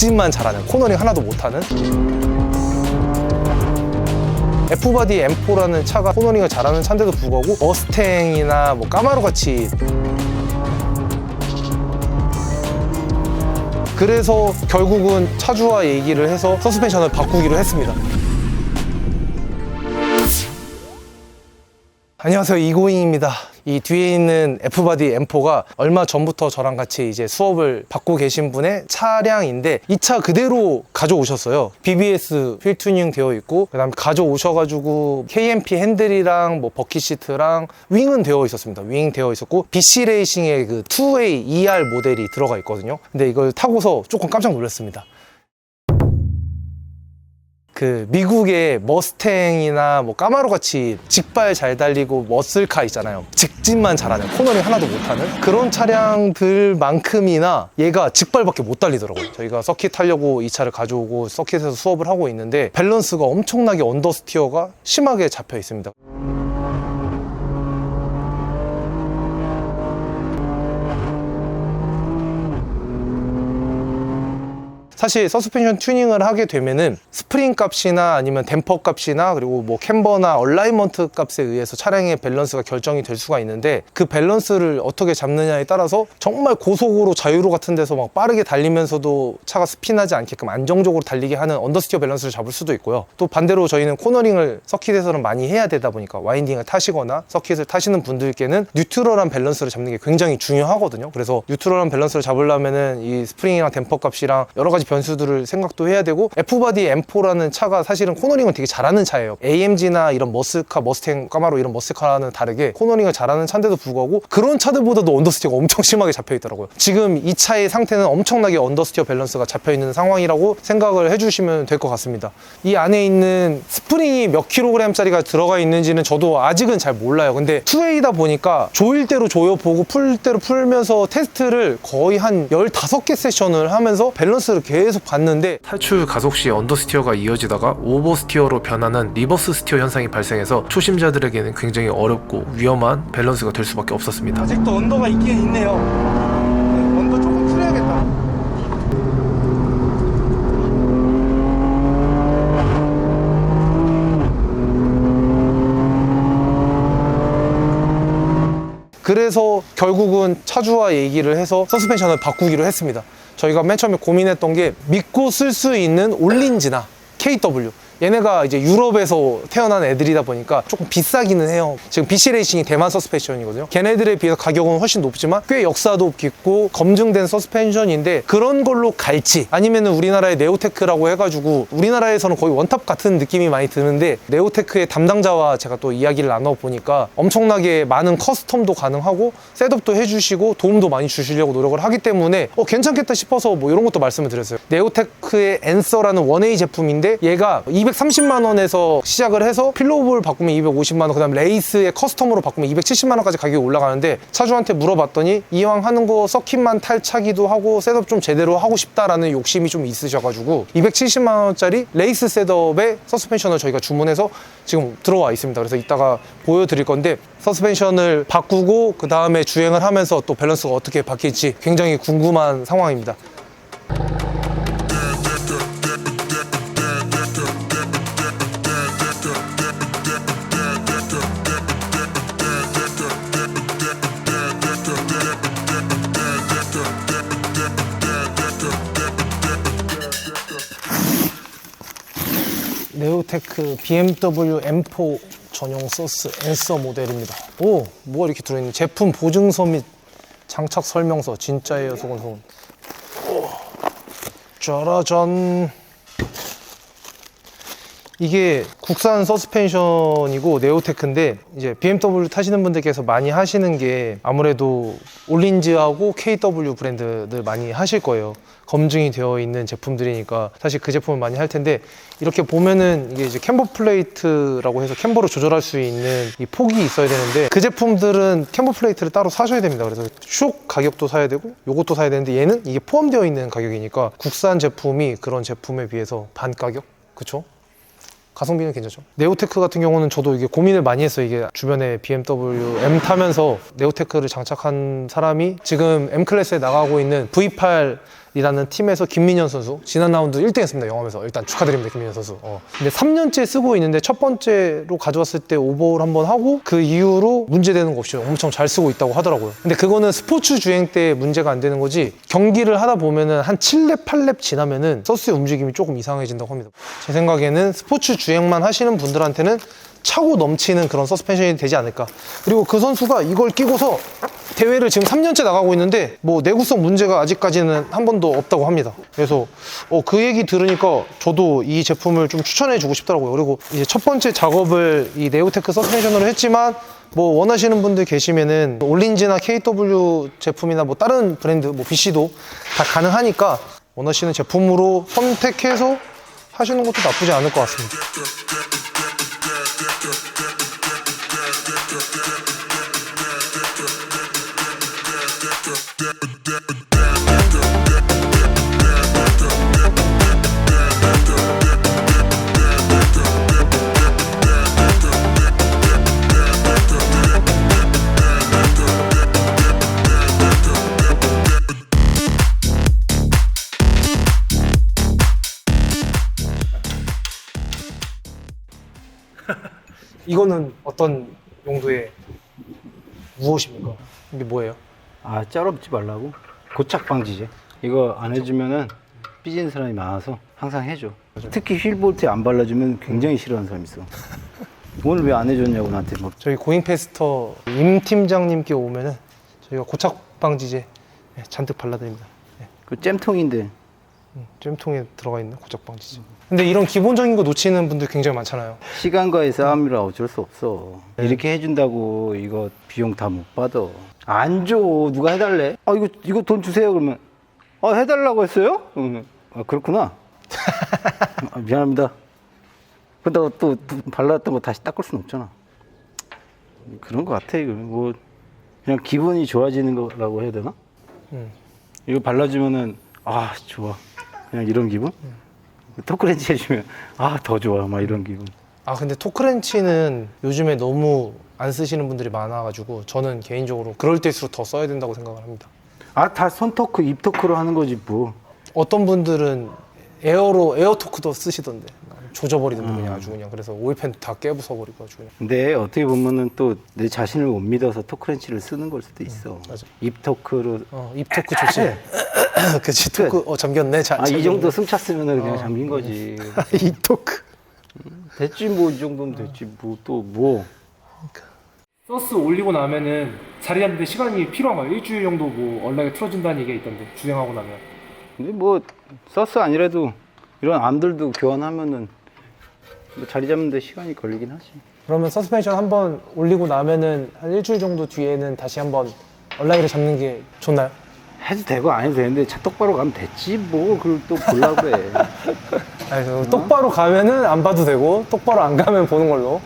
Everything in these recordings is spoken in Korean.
직진만 잘하는, 코너링 하나도 못하는. F바디 M4라는 차가 코너링을 잘하는 차인데도 불구하고 머스탱이나 뭐 까마로 같이, 그래서 결국은 차주와 얘기를 해서 서스펜션을 바꾸기로 했습니다. 안녕하세요, 이고잉입니다. 이 뒤에 있는 F바디 M4가 얼마 전부터 저랑 같이 이제 수업을 받고 계신 분의 차량인데, 이 차 그대로 가져오셨어요. BBS 휠 튜닝 되어 있고, 그 다음에 가져오셔가지고 KMP 핸들이랑 뭐 버킷 시트랑 윙은 되어 있었습니다. 윙 되어 있었고, BC 레이싱의 그 2A ER 모델이 들어가 있거든요. 근데 이걸 타고서 조금 깜짝 놀랐습니다. 그 미국의 머스탱이나 뭐 까마로 같이 직발 잘 달리고 머슬카 있잖아요. 직진만 잘하는, 코너링 하나도 못하는 그런 차량들만큼이나 얘가 직발밖에 못 달리더라고요. 저희가 서킷 타려고 이 차를 가져오고 서킷에서 수업을 하고 있는데, 밸런스가 엄청나게 언더스티어가 심하게 잡혀 있습니다. 사실 서스펜션 튜닝을 하게 되면은 스프링 값이나 아니면 댐퍼 값이나 그리고 뭐 캠버나 얼라이먼트 값에 의해서 차량의 밸런스가 결정이 될 수가 있는데, 그 밸런스를 어떻게 잡느냐에 따라서 정말 고속으로 자유로 같은 데서 막 빠르게 달리면서도 차가 스피나지 않게끔 안정적으로 달리게 하는 언더스티어 밸런스를 잡을 수도 있고요. 또 반대로 저희는 코너링을 서킷에서는 많이 해야 되다 보니까 와인딩을 타시거나 서킷을 타시는 분들께는 뉴트럴한 밸런스를 잡는 게 굉장히 중요하거든요. 그래서 뉴트럴한 밸런스를 잡으려면은 이 스프링이랑 댐퍼 값이랑 여러 가지 변수들을 생각도 해야 되고, F바디 M4라는 차가 사실은 코너링을 되게 잘하는 차예요. AMG나 이런 머스카, 머스탱, 까마로 이런 머스카와는 다르게 코너링을 잘하는 차인데도 불구하고 그런 차들보다도 언더스티어가 엄청 심하게 잡혀 있더라고요. 지금 이 차의 상태는 엄청나게 언더스티어 밸런스가 잡혀 있는 상황이라고 생각을 해주시면 될 것 같습니다. 이 안에 있는 스프링이 몇 킬로그램짜리가 들어가 있는지는 저도 아직은 잘 몰라요. 근데 2A다 보니까 조일 대로 조여보고 풀 대로 풀면서 테스트를 거의 한 15개 세션을 하면서 밸런스를 계속 봤는데, 탈출 가속 시 언더스티어가 이어지다가 오버스티어로 변하는 리버스 스티어 현상이 발생해서 초심자들에게는 굉장히 어렵고 위험한 밸런스가 될 수밖에 없었습니다. 아직도 언더가 있긴 있네요. 언더 조금 풀어야겠다. 그래서 결국은 차주와 얘기를 해서 서스펜션을 바꾸기로 했습니다. 저희가 맨 처음에 고민했던 게 믿고 쓸 수 있는 올린지나 KW, 얘네가 이제 유럽에서 태어난 애들이다 보니까 조금 비싸기는 해요. 지금 BC 레이싱이 대만 서스펜션이거든요. 걔네들에 비해서 가격은 훨씬 높지만 꽤 역사도 깊고 검증된 서스펜션인데, 그런 걸로 갈지 아니면은 우리나라의 네오테크라고 해가지고 우리나라에서는 거의 원탑 같은 느낌이 많이 드는데, 네오테크의 담당자와 제가 또 이야기를 나눠보니까 엄청나게 많은 커스텀도 가능하고 셋업도 해주시고 도움도 많이 주시려고 노력을 하기 때문에 괜찮겠다 싶어서 뭐 이런 것도 말씀을 드렸어요. 네오테크의 앤서라는 1A 제품인데, 얘가 230만 원에서 시작을 해서 필로볼 바꾸면 250만 원, 그 다음 레이스의 커스텀으로 바꾸면 270만 원까지 가격이 올라가는데, 차주한테 물어봤더니 이왕 하는 거 서킷만 탈 차기도 하고 셋업 좀 제대로 하고 싶다라는 욕심이 좀 있으셔가지고 270만 원짜리 레이스 셋업의 서스펜션을 저희가 주문해서 지금 들어와 있습니다. 그래서 이따가 보여드릴 건데, 서스펜션을 바꾸고 그 다음에 주행을 하면서 또 밸런스가 어떻게 바뀔지 굉장히 궁금한 상황입니다. 네오테크 BMW M4 전용 소스 앤서 모델입니다. 오, 뭐가 이렇게 들어있는, 제품 보증서 및 장착 설명서, 진짜예요 소곤소곤. 짜라잔. 이게 국산 서스펜션이고 네오테크인데, 이제 BMW 타시는 분들께서 많이 하시는 게 아무래도 올린즈하고 KW 브랜드들 많이 하실 거예요. 검증이 되어 있는 제품들이니까 사실 그 제품을 많이 할 텐데, 이렇게 보면은 이게 이제 캠버 플레이트라고 해서 캠버로 조절할 수 있는 이 폭이 있어야 되는데, 그 제품들은 캠버 플레이트를 따로 사셔야 됩니다. 그래서 슉 가격도 사야 되고 요것도 사야 되는데, 얘는 이게 포함되어 있는 가격이니까 국산 제품이 그런 제품에 비해서 반 가격? 그쵸? 가성비는 괜찮죠. 네오테크 같은 경우는 저도 이게 고민을 많이 했어요. 이게 주변에 BMW M 타면서 네오테크를 장착한 사람이 지금 M 클래스에 나가고 있는 V8 이라는 팀에서 김민현 선수 지난 라운드 1등 했습니다. 영암에서. 일단 축하드립니다, 김민현 선수. 근데 3년째 쓰고 있는데 첫 번째로 가져왔을 때 오버홀 한번 하고 그 이후로 문제되는 거 없이 엄청 잘 쓰고 있다고 하더라고요. 근데 그거는 스포츠 주행 때 문제가 안 되는 거지, 경기를 하다 보면은 한 7렙, 8렙 지나면은 서스의 움직임이 조금 이상해진다고 합니다. 제 생각에는 스포츠 주행만 하시는 분들한테는 차고 넘치는 그런 서스펜션이 되지 않을까. 그리고 그 선수가 이걸 끼고서 대회를 지금 3년째 나가고 있는데 뭐 내구성 문제가 아직까지는 한 번도 없다고 합니다. 그래서 그 얘기 들으니까 저도 이 제품을 좀 추천해 주고 싶더라고요. 그리고 이제 첫 번째 작업을 이 네오테크 서스펜션으로 했지만 뭐 원하시는 분들 계시면은 올린지나 KW 제품이나 뭐 다른 브랜드 뭐 BC도 다 가능하니까 원하시는 제품으로 선택해서 하시는 것도 나쁘지 않을 것 같습니다. 이거는 어떤 용도의 무엇입니까? 이게 뭐예요? 아, 쩔업지 말라고? 고착 방지제. 이거 안 해주면은 삐지는 사람이 많아서 항상 해줘. 특히 휠볼트에 안 발라주면 굉장히 싫어하는 사람이 있어. 오늘 왜 안 해줬냐고 나한테 뭐. 저희 고잉패스터 임 팀장님께 오면은 저희가 고착 방지제 잔뜩 발라드립니다. 그 잼통인데. 잼통에 들어가 있는 고착 방지제. 근데 이런 기본적인 거 놓치는 분들 굉장히 많잖아요. 시간과의 싸움이라 어쩔 수 없어. 이렇게 해준다고 이거 비용 다 못 받아. 안 줘. 누가 해달래? 아, 이거 돈 주세요. 그러면. 아, 해달라고 했어요? 아, 그렇구나. 아, 미안합니다. 그러다가 또 발랐던 거 다시 닦을 순 없잖아. 그런 거 같아. 이거 뭐 그냥 기분이 좋아지는 거라고 해야 되나? 이거 발라주면은 아, 좋아. 그냥 이런 기분? 토크렌치 해주면 아, 더 좋아. 막 이런 기분. 아, 근데 토크렌치는 요즘에 너무 안 쓰시는 분들이 많아가지고 저는 개인적으로 그럴 때일수록 더 써야 된다고 생각을 합니다. 아, 다 손토크, 입토크로 하는 거지 뭐. 어떤 분들은 에어 토크도 쓰시던데 조져버리던데 그냥 아주 그냥. 그래서 오일팬도 다 깨부숴버리고 아주 그냥. 근데 어떻게 보면은 또 내 자신을 못 믿어서 토크렌치를 쓰는 걸 수도 있어. 맞아. 입토크로. 입토크 좋지. 그치, 토크 잠겼네. 이 정도 숨 찼으면 그냥 잠긴 거지. 입토크. 됐지 뭐, 이 정도면 됐지 뭐. 또 뭐. 서스 올리고 나면은 자리 잡는데 시간이 필요한가요? 일주일 정도 뭐 얼라게 틀어준다는 얘기가 있던데, 주행하고 나면. 근데 뭐 서스 아니라도 이런 암들도 교환하면은 뭐 자리 잡는데 시간이 걸리긴 하지. 그러면 서스펜션 한번 올리고 나면은 한 일주일 정도 뒤에는 다시 한번 얼라이를 잡는 게 좋나요? 해도 되고 안 해도 되는데 차 똑바로 가면 됐지 뭐. 그걸 또 보려고 해. 아니, 똑바로 가면은 안 봐도 되고 똑바로 안 가면 보는 걸로.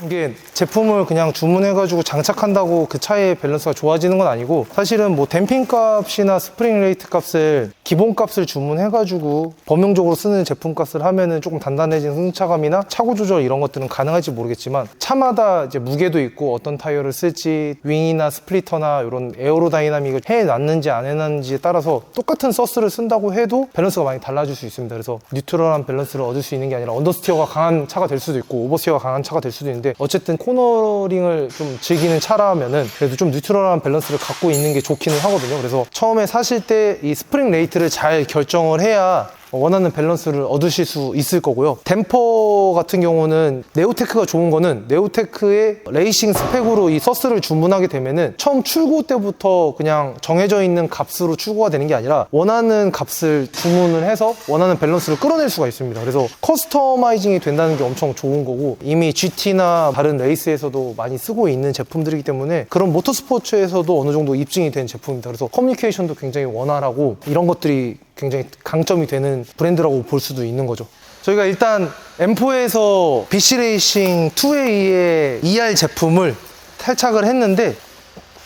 이게 제품을 그냥 주문해가지고 장착한다고 그 차의 밸런스가 좋아지는 건 아니고, 사실은 뭐 댐핑 값이나 스프링 레이트 값을 기본 값을 주문해가지고 범용적으로 쓰는 제품 값을 하면은 조금 단단해진 승차감이나 차고 조절 이런 것들은 가능할지 모르겠지만, 차마다 이제 무게도 있고 어떤 타이어를 쓸지 윙이나 스플리터나 이런 에어로다이나믹을 해놨는지 안 해놨는지에 따라서 똑같은 서스를 쓴다고 해도 밸런스가 많이 달라질 수 있습니다. 그래서 뉴트럴한 밸런스를 얻을 수 있는 게 아니라 언더스티어가 강한 차가 될 수도 있고 오버스티어가 강한 차가 될 수도 있는데, 어쨌든 코너링을 좀 즐기는 차라면은 그래도 좀 뉴트럴한 밸런스를 갖고 있는 게 좋기는 하거든요. 그래서 처음에 사실 때 이 스프링 레이트를 잘 결정을 해야 원하는 밸런스를 얻으실 수 있을 거고요. 댐퍼 같은 경우는 네오테크가 좋은 거는 네오테크의 레이싱 스펙으로 이 서스를 주문하게 되면은 처음 출고 때부터 그냥 정해져 있는 값으로 출고가 되는 게 아니라 원하는 값을 주문을 해서 원하는 밸런스를 끌어낼 수가 있습니다. 그래서 커스터마이징이 된다는 게 엄청 좋은 거고, 이미 GT나 다른 레이스에서도 많이 쓰고 있는 제품들이기 때문에 그런 모터스포츠에서도 어느 정도 입증이 된 제품입니다. 그래서 커뮤니케이션도 굉장히 원활하고 이런 것들이 굉장히 강점이 되는 브랜드라고 볼 수도 있는 거죠. 저희가 일단 M4에서 BC 레이싱 2A의 ER 제품을 탈착을 했는데,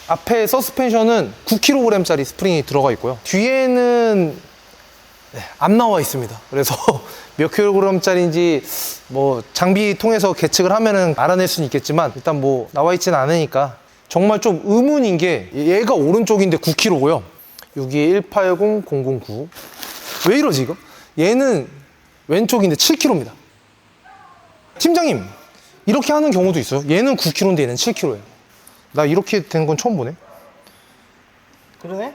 앞에 서스펜션은 9kg짜리 스프링이 들어가 있고요. 뒤에는 안 나와 있습니다. 그래서 몇 킬로그램짜리인지 뭐 장비 통해서 계측을 하면은 알아낼 수는 있겠지만, 일단 뭐 나와 있지는 않으니까. 정말 좀 의문인 게 얘가 오른쪽인데 9kg고요. 62180 왜 이러지 이거? 얘는 왼쪽인데 7kg입니다. 팀장님, 이렇게 하는 경우도 있어요. 얘는 9kg인데 얘는 7kg예요. 나 이렇게 된 건 처음 보네. 그러네?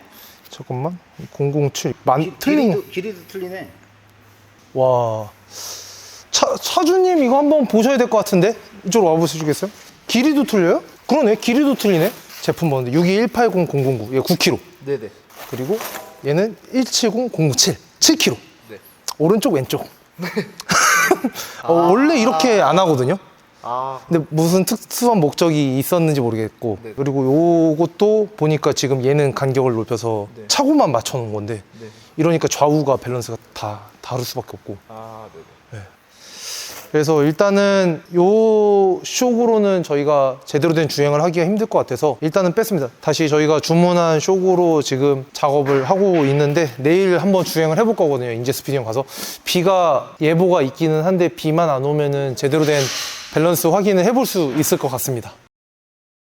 잠깐만. 007 틀린. 길이도 틀리네. 와, 차주님 이거 한번 보셔야 될 것 같은데. 이쪽으로 와보시겠어요? 길이도 틀려요? 그러네, 길이도 틀리네. 제품 번호 62180 얘 9kg. 네네. 그리고 얘는 170097 7kg. 네. 오른쪽 왼쪽. 원래 이렇게 안 하거든요. 근데 무슨 특수한 목적이 있었는지 모르겠고. 네. 그리고 요것도 보니까 지금 얘는 간격을 높여서 네. 차고만 맞춰 놓은 건데 네. 이러니까 좌우가 밸런스가 다 다를 수밖에 없고. 네네. 그래서 일단은 요 쇼구로는 저희가 제대로 된 주행을 하기가 힘들 것 같아서 일단은 뺐습니다. 다시 저희가 주문한 쇼구로 지금 작업을 하고 있는데 내일 한번 주행을 해볼 거거든요. 인제 스피디움 가서. 비가 예보가 있기는 한데 비만 안 오면은 제대로 된 밸런스 확인을 해볼 수 있을 것 같습니다.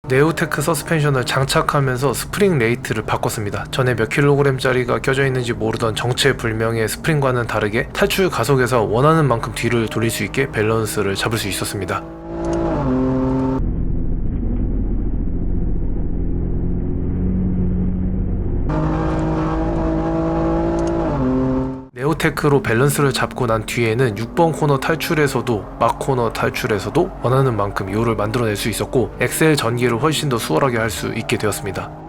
네오테크 서스펜션을 장착하면서 스프링 레이트를 바꿨습니다. 전에 몇 킬로그램짜리가 껴져 있는지 모르던 정체불명의 스프링과는 다르게 탈출 가속에서 원하는 만큼 뒤를 돌릴 수 있게 밸런스를 잡을 수 있었습니다. 네오테크로 밸런스를 잡고 난 뒤에는 6번 코너 탈출에서도 막 코너 탈출에서도 원하는 만큼 요를 만들어낼 수 있었고 엑셀 전개를 훨씬 더 수월하게 할 수 있게 되었습니다.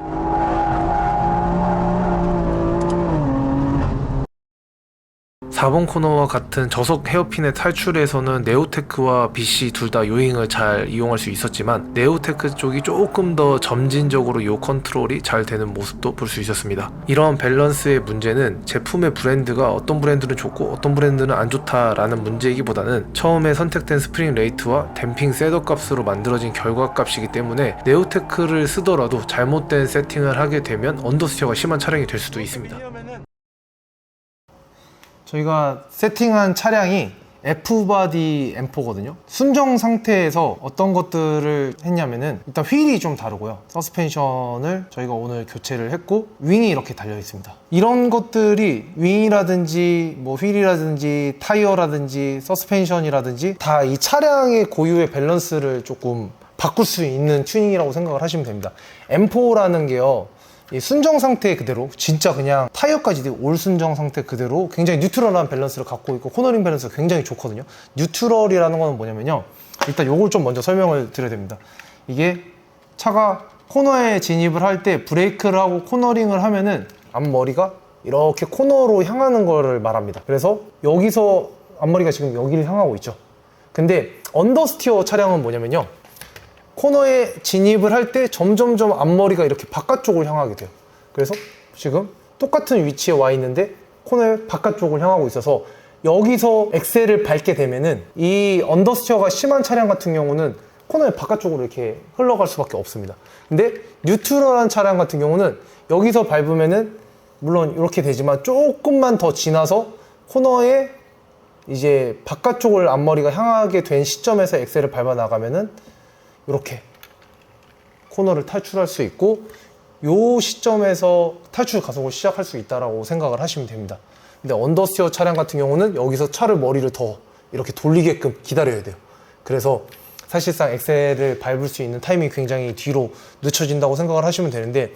4번 코너와 같은 저속 헤어핀의 탈출에서는 네오테크와 BC 둘 다 요잉을 잘 이용할 수 있었지만 네오테크 쪽이 조금 더 점진적으로 요 컨트롤이 잘 되는 모습도 볼 수 있었습니다. 이러한 밸런스의 문제는 제품의 브랜드가 어떤 브랜드는 좋고 어떤 브랜드는 안 좋다라는 문제이기보다는 처음에 선택된 스프링 레이트와 댐핑 셋업 값으로 만들어진 결과값이기 때문에 네오테크를 쓰더라도 잘못된 세팅을 하게 되면 언더스티어가 심한 차량이 될 수도 있습니다. 저희가 세팅한 차량이 F바디 M4거든요. 순정 상태에서 어떤 것들을 했냐면은 일단 휠이 좀 다르고요. 서스펜션을 저희가 오늘 교체를 했고 윙이 이렇게 달려 있습니다. 이런 것들이 윙이라든지 뭐 휠이라든지 타이어라든지 서스펜션이라든지 다 이 차량의 고유의 밸런스를 조금 바꿀 수 있는 튜닝이라고 생각을 하시면 됩니다. M4라는 게요, 이 순정 상태 그대로 진짜 그냥 타이어까지 올 순정 상태 그대로 굉장히 뉴트럴한 밸런스를 갖고 있고 코너링 밸런스가 굉장히 좋거든요. 뉴트럴이라는 거는 뭐냐면요, 일단 요걸 좀 먼저 설명을 드려야 됩니다. 이게 차가 코너에 진입을 할 때 브레이크를 하고 코너링을 하면은 앞머리가 이렇게 코너로 향하는 거를 말합니다. 그래서 여기서 앞머리가 지금 여기를 향하고 있죠. 근데 언더스티어 차량은 뭐냐면요, 코너에 진입을 할 때 점점점 앞머리가 이렇게 바깥쪽을 향하게 돼요. 그래서 지금 똑같은 위치에 와 있는데 코너의 바깥쪽을 향하고 있어서 여기서 엑셀을 밟게 되면은 이 언더스티어가 심한 차량 같은 경우는 코너의 바깥쪽으로 이렇게 흘러갈 수밖에 없습니다. 근데 뉴트럴한 차량 같은 경우는 여기서 밟으면은 물론 이렇게 되지만 조금만 더 지나서 코너에 이제 바깥쪽을 앞머리가 향하게 된 시점에서 엑셀을 밟아 나가면은 이렇게 코너를 탈출할 수 있고 요 시점에서 탈출 가속을 시작할 수 있다라고 생각을 하시면 됩니다. 근데 언더스티어 차량 같은 경우는 여기서 차를 머리를 더 이렇게 돌리게끔 기다려야 돼요. 그래서 사실상 엑셀을 밟을 수 있는 타이밍이 굉장히 뒤로 늦춰진다고 생각을 하시면 되는데,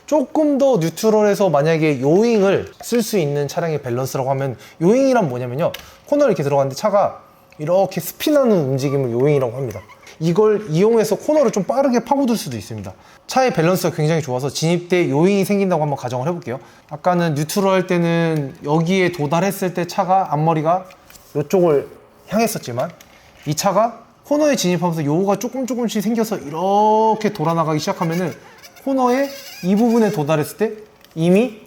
조금 더 뉴트럴해서 만약에 요잉을 쓸 수 있는 차량의 밸런스라고 하면, 요잉이란 뭐냐면요, 코너를 이렇게 들어갔는데 차가 이렇게 스피나는 움직임을 요잉이라고 합니다. 이걸 이용해서 코너를 좀 빠르게 파고들 수도 있습니다. 차의 밸런스가 굉장히 좋아서 진입대 요잉이 생긴다고 한번 가정을 해볼게요. 아까는 뉴트럴 할 때는 여기에 도달했을 때 차가 앞머리가 이쪽을 향했었지만 이 차가 코너에 진입하면서 요거가 조금씩 생겨서 이렇게 돌아나가기 시작하면은 코너의 이 부분에 도달했을 때 이미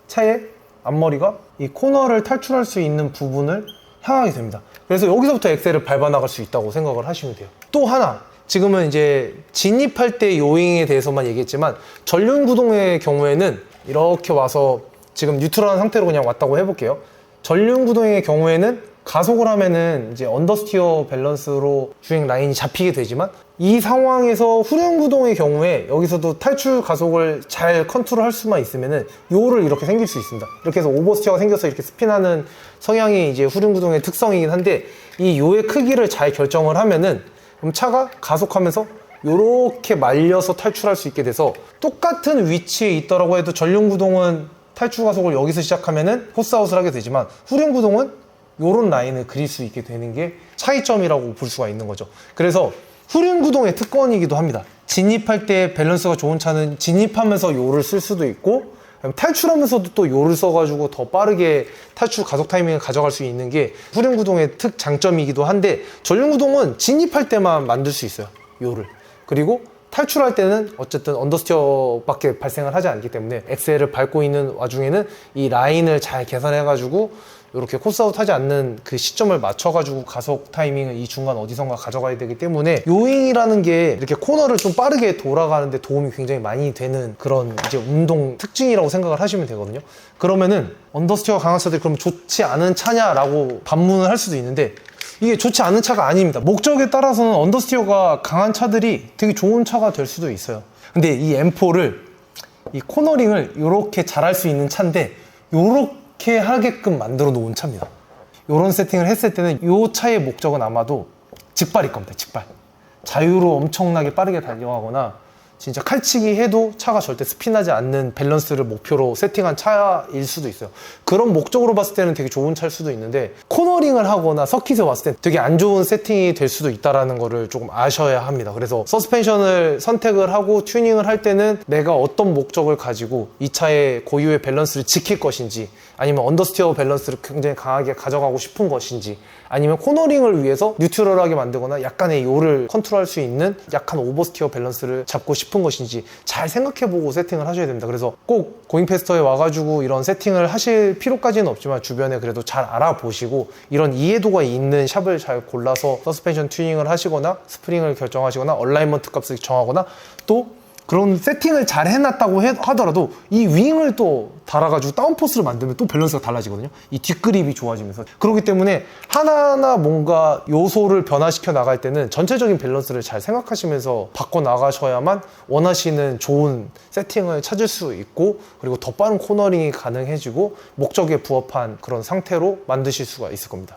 차의 앞머리가 이 코너를 탈출할 수 있는 부분을 향하게 됩니다. 그래서 여기서부터 엑셀을 밟아 나갈 수 있다고 생각을 하시면 돼요. 또 하나, 지금은 이제 진입할 때 요잉에 대해서만 얘기했지만 전륜 구동의 경우에는 이렇게 와서 지금 뉴트럴한 상태로 그냥 왔다고 해볼게요. 전륜 구동의 경우에는 가속을 하면은 이제 언더스티어 밸런스로 주행 라인이 잡히게 되지만 이 상황에서 후륜구동의 경우에 여기서도 탈출 가속을 잘 컨트롤할 수만 있으면은 요를 이렇게 생길 수 있습니다. 이렇게 해서 오버스티어가 생겨서 이렇게 스핀하는 성향이 이제 후륜구동의 특성이긴 한데, 이 요의 크기를 잘 결정을 하면은 그럼 차가 가속하면서 요렇게 말려서 탈출할 수 있게 돼서, 똑같은 위치에 있더라고 해도 전륜구동은 탈출 가속을 여기서 시작하면은 코스아웃을 하게 되지만, 후륜구동은 요런 라인을 그릴 수 있게 되는 게 차이점이라고 볼 수가 있는 거죠. 그래서 후륜구동의 특권이기도 합니다. 진입할 때 밸런스가 좋은 차는 진입하면서 요를 쓸 수도 있고, 탈출하면서도 또 요를 써가지고 더 빠르게 탈출 가속 타이밍을 가져갈 수 있는 게 후륜구동의 특장점이기도 한데, 전륜구동은 진입할 때만 만들 수 있어요, 요를. 그리고 탈출할 때는 어쨌든 언더스티어밖에 발생을 하지 않기 때문에 엑셀을 밟고 있는 와중에는 이 라인을 잘 계산해가지고 이렇게 코스아웃 하지 않는 그 시점을 맞춰가지고 가속 타이밍을 이 중간 어디선가 가져가야 되기 때문에, 요잉이라는 게 이렇게 코너를 좀 빠르게 돌아가는데 도움이 굉장히 많이 되는 그런 이제 운동 특징이라고 생각을 하시면 되거든요. 그러면은 언더스티어 강한 차들이 그럼 좋지 않은 차냐라고 반문을 할 수도 있는데, 이게 좋지 않은 차가 아닙니다. 목적에 따라서는 언더스티어가 강한 차들이 되게 좋은 차가 될 수도 있어요. 근데 이 M4를, 이 코너링을 이렇게 잘할 수 있는 차인데 요렇게 하게끔 만들어 놓은 차입니다. 요런 세팅을 했을 때는 요 차의 목적은 아마도 직발일 겁니다. 직발. 자유로 엄청나게 빠르게 달려가거나 진짜 칼치기 해도 차가 절대 스핀하지 않는 밸런스를 목표로 세팅한 차일 수도 있어요. 그런 목적으로 봤을 때는 되게 좋은 차일 수도 있는데, 코너링을 하거나 서킷에 왔을 때 되게 안 좋은 세팅이 될 수도 있다는 거를 조금 아셔야 합니다. 그래서 서스펜션을 선택을 하고 튜닝을 할 때는 내가 어떤 목적을 가지고 이 차의 고유의 밸런스를 지킬 것인지, 아니면 언더스티어 밸런스를 굉장히 강하게 가져가고 싶은 것인지, 아니면 코너링을 위해서 뉴트럴하게 만들거나 약간의 요를 컨트롤할 수 있는 약한 오버스티어 밸런스를 잡고 싶은 것인지 잘 생각해보고 세팅을 하셔야 됩니다. 그래서 꼭 고잉패스터에 와가지고 이런 세팅을 하실 필요까지는 없지만, 주변에 그래도 잘 알아보시고 이런 이해도가 있는 샵을 잘 골라서 서스펜션 튜닝을 하시거나 스프링을 결정하시거나 얼라이먼트 값을 정하거나, 또 그런 세팅을 잘 해놨다고 하더라도 이 윙을 또 달아가지고 다운포스를 만들면 또 밸런스가 달라지거든요. 이 뒷그립이 좋아지면서. 그렇기 때문에 하나하나 뭔가 요소를 변화시켜 나갈 때는 전체적인 밸런스를 잘 생각하시면서 바꿔 나가셔야만 원하시는 좋은 세팅을 찾을 수 있고, 그리고 더 빠른 코너링이 가능해지고 목적에 부합한 그런 상태로 만드실 수가 있을 겁니다.